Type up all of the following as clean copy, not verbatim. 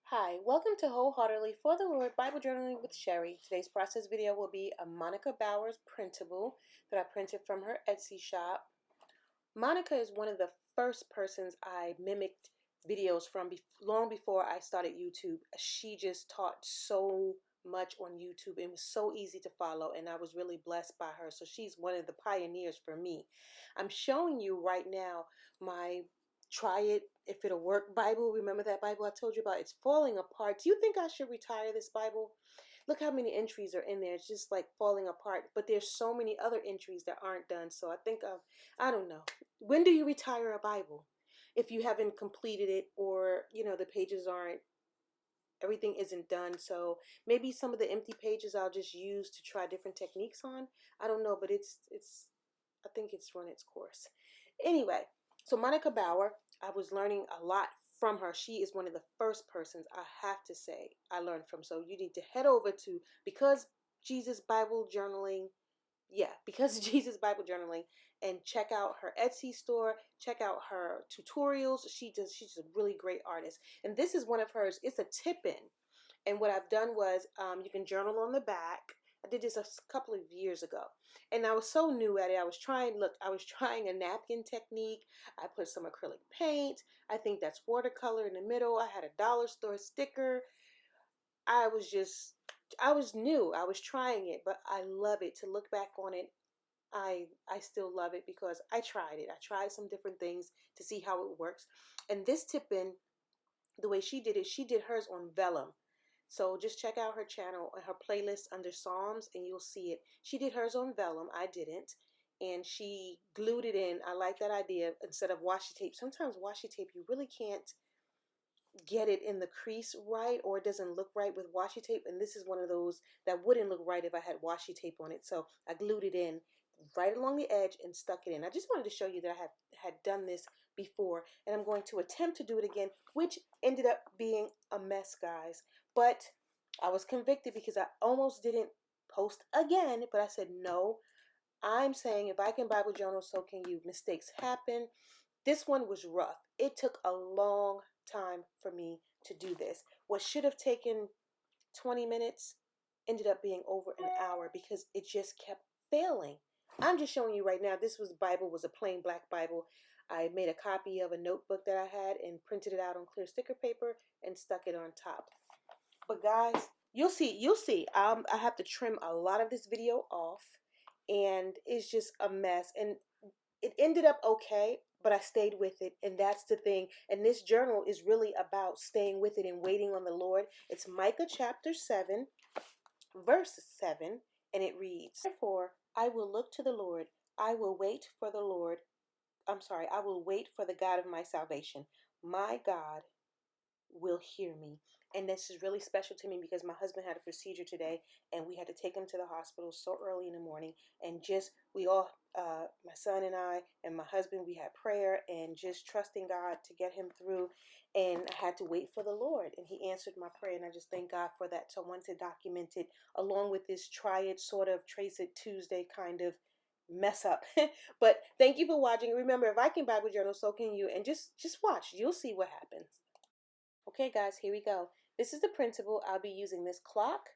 Hi, welcome to Wholeheartedly for the Lord Bible Journaling with Sherry. Today's process video will be a Monica Bauer's printable that I printed from her Etsy shop. Monica is one of the first persons I mimicked videos from long before I started YouTube. She just taught so much on YouTube. It was so easy to follow, and I was really blessed by her. So she's one of the pioneers for me. I'm showing you right now my Try It If It'll Work Bible. Remember that Bible I told you about? It's falling apart. Do you think I should retire this Bible? Look how many entries are in there. It's just like falling apart. But there's so many other entries that aren't done. So I don't know. When do you retire a Bible? If you haven't completed it, or the pages aren't, everything isn't done. So maybe some of the empty pages I'll just use to try different techniques on. I don't know, but I think it's run its course. Anyway, so Monica Bauer, I was learning a lot from her. She is one of the first persons I have to say I learned from. So you need to head over to Because Jesus Bible Journaling. Yeah, Because Jesus Bible Journaling, and check out her Etsy store. Check out her tutorials. She's a really great artist. And this is one of hers. It's a tip-in. And what I've done was, you can journal on the back. I did this a couple of years ago, and I was so new at it. I was trying a napkin technique. I put some acrylic paint. I think that's watercolor in the middle. I had a dollar store sticker. I was new. I was trying it, but I love it. To look back on it, I still love it because I tried it. I tried some different things to see how it works. And this tip-in, the way she did it, she did hers on vellum. So just check out her channel and her playlist under Psalms, and you'll see it. She did hers on vellum. I didn't. And she glued it in. I like that idea instead of washi tape. Sometimes washi tape, you really can't get it in the crease right, or it doesn't look right with washi tape. And this is one of those that wouldn't look right if I had washi tape on it. So I glued it in right along the edge and stuck it in. I just wanted to show you that I had done this before, and I'm going to attempt to do it again, which ended up being a mess, guys. But I was convicted because I almost didn't post again, but I said no. I'm saying if I can Bible journal, so can you. Mistakes happen. This one was rough. It took a long time for me to do this. What should have taken 20 minutes ended up being over an hour because it just kept failing. I'm just showing you right now. This Bible was a plain black Bible. I made a copy of a notebook that I had and printed it out on clear sticker paper and stuck it on top. But guys, you'll see. I have to trim a lot of this video off, and it's just a mess. And it ended up okay, but I stayed with it, and that's the thing. And this journal is really about staying with it and waiting on the Lord. It's Micah chapter 7, verse 7, and it reads, "Therefore I will look to the Lord. I will wait for the Lord. I will wait for the God of my salvation. My God will hear me." And this is really special to me because my husband had a procedure today, and we had to take him to the hospital so early in the morning. And just we all, my son and I and my husband, we had prayer and just trusting God to get him through. And I had to wait for the Lord, and he answered my prayer, and I just thank God for that. So I wanted to document it along with this Try It, sort of Trace It Tuesday kind of mess up. But thank you for watching. Remember, if I can Bible journal, so can you. And just watch. You'll see what happens. Okay, guys, here we go. This is the printable. I'll be using this clock.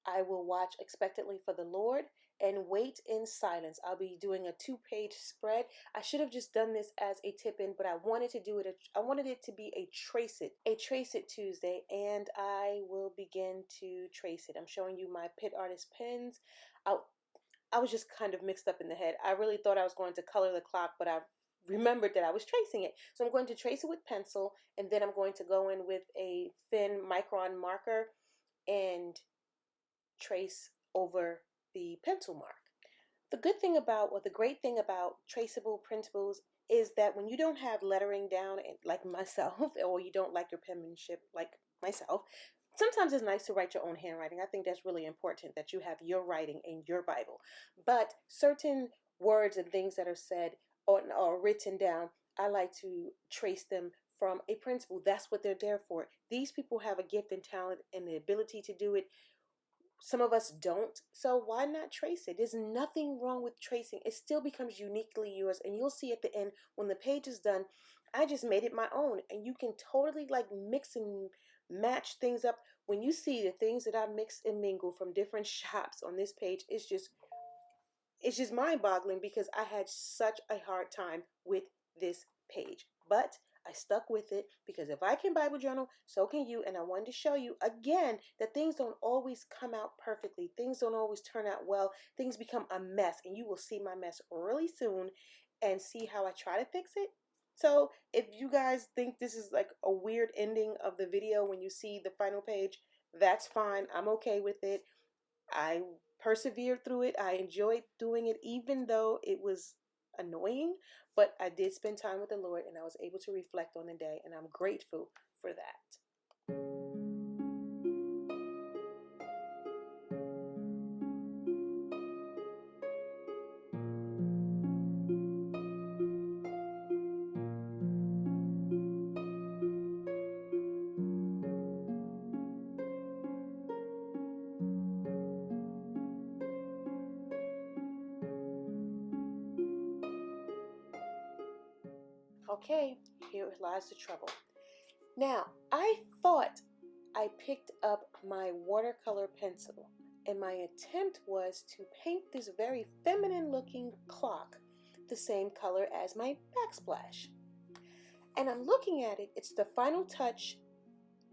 I will watch expectantly for the Lord and wait in silence. I'll be doing a 2-page spread. I should have just done this as a tip-in, but I wanted to do it. I wanted it to be a Trace It Tuesday, and I will begin to trace it. I'm showing you my Pit Artist pens. I was just kind of mixed up in the head. I really thought I was going to color the clock, but I remembered that I was tracing it. So I'm going to trace it with pencil, and then I'm going to go in with a thin micron marker and trace over the pencil mark. The great thing about traceable printables is that when you don't have lettering down like myself, or you don't like your penmanship like myself, sometimes it's nice to write your own handwriting. I think that's really important, that you have your writing in your Bible. But certain words and things that are said or written down, I like to trace them from a printable. That's what they're there for. These people have a gift and talent and the ability to do it. Some of us don't, so why not trace it? There's nothing wrong with tracing. It still becomes uniquely yours, and you'll see at the end when the page is done, I just made it my own. And you can totally like mix and match things up. When you see the things that I mix and mingle from different shops on this page, it's just mind-boggling because I had such a hard time with this page. But I stuck with it because if I can Bible journal, so can you. And I wanted to show you again that things don't always come out perfectly. Things don't always turn out well. Things become a mess, and you will see my mess really soon and see how I try to fix it. So if you guys think this is like a weird ending of the video when you see the final page, that's fine. I'm okay with it. I persevered through it. I enjoyed doing it even though it was annoying, but I did spend time with the Lord and I was able to reflect on the day, and I'm grateful for that. Okay, here lies the trouble. Now, I thought I picked up my watercolor pencil, and my attempt was to paint this very feminine looking clock the same color as my backsplash. And I'm looking at it, it's the Final Touch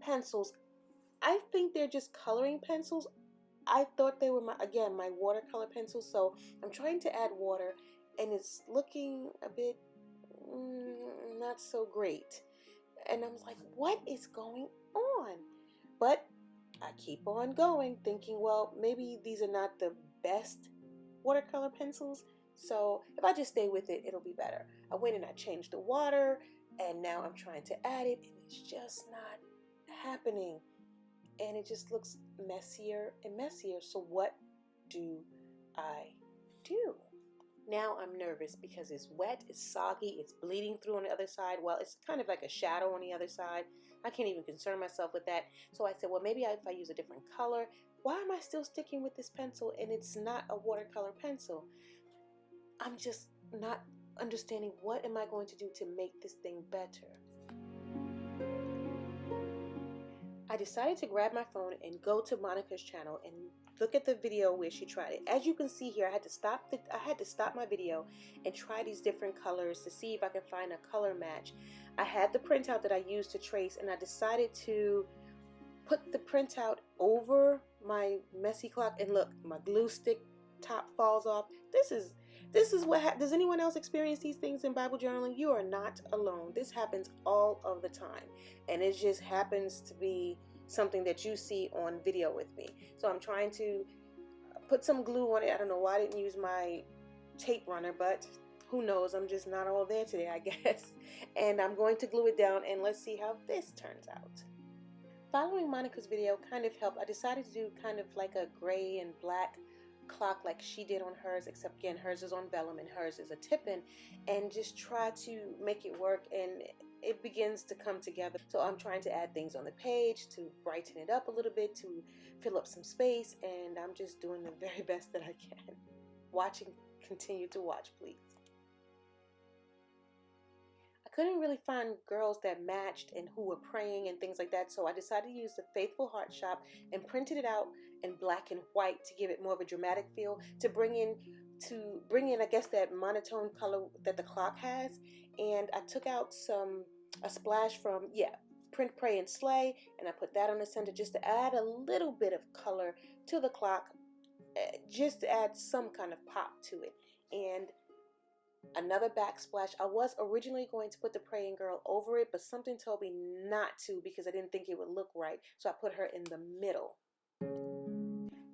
pencils. I think they're just coloring pencils. I thought they were my watercolor pencils, so I'm trying to add water and it's looking a bit not so great. And I'm like, what is going on? But I keep on going, thinking, well, maybe these are not the best watercolor pencils, so if I just stay with it, it'll be better. I went and I changed the water, and now I'm trying to add it, and it's just not happening. And it just looks messier and messier. So what do I do? Now I'm nervous because it's wet, it's soggy, it's bleeding through on the other side. Well, it's kind of like a shadow on the other side. I can't even concern myself with that. So I said, well, maybe if I use a different color. Why am I still sticking with this pencil and it's not a watercolor pencil? I'm just not understanding what am I going to do to make this thing better. I decided to grab my phone and go to Monica's channel and look at the video where she tried it. As you can see here, I had to stop my video and try these different colors to see if I could find a color match. I had the printout that I used to trace, and I decided to put the printout over my messy clock, and look, my glue stick top falls off. This is what does anyone else experience these things in Bible journaling? You are not alone. This happens all of the time, and it just happens to be something that you see on video with me. So I'm trying to put some glue on it. I don't know why I didn't use my tape runner, but who knows, I'm just not all there today, I guess. And I'm going to glue it down, and let's see how this turns out. Following Monica's video kind of helped. I decided to do kind of like a gray and black clock like she did on hers, except again hers is on vellum and hers is a tip-in, and just try to make it work, and it begins to come together. So I'm trying to add things on the page to brighten it up a little bit, to fill up some space, and I'm just doing the very best that I can. Continue to watch, please. I couldn't really find girls that matched and who were praying and things like that, so I decided to use the Faithful Heart Shop and printed it out in black and white to give it more of a dramatic feel, to bring in I guess that monotone color that the clock has. And I took out a splash from Print, Pray, and Slay, and I put that on the center just to add a little bit of color to the clock, just to add some kind of pop to it. And another backsplash. I was originally going to put the praying girl over it, but something told me not to because I didn't think it would look right, so I put her in the middle.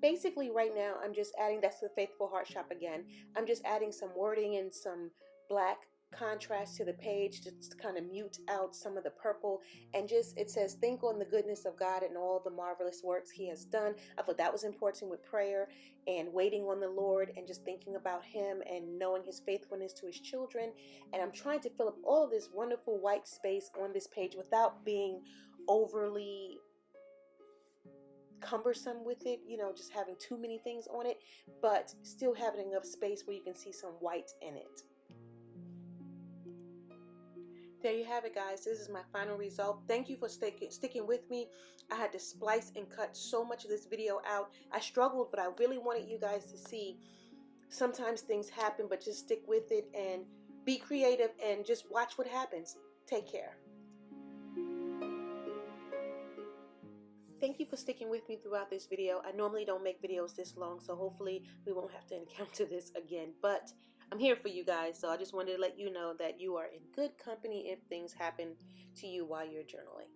Basically right now I'm just adding, that's the Faithful Heart Shop again, I'm just adding some wording and some black contrast to the page to kind of mute out some of the purple, and just it says, think on the goodness of God and all the marvelous works he has done. I thought that was important with prayer and waiting on the Lord and just thinking about him and knowing his faithfulness to his children. And I'm trying to fill up all of this wonderful white space on this page without being overly cumbersome with it, just having too many things on it, but still having enough space where you can see some white in it. There you have it, guys. This is my final result. Thank you for sticking with me. I had to splice and cut so much of this video out. I struggled, but I really wanted you guys to see sometimes things happen, but just stick with it and be creative and just watch what happens. Take care. Thank you for sticking with me throughout this video. I normally don't make videos this long, so hopefully we won't have to encounter this again. But I'm here for you guys, so I just wanted to let you know that you are in good company if things happen to you while you're journaling.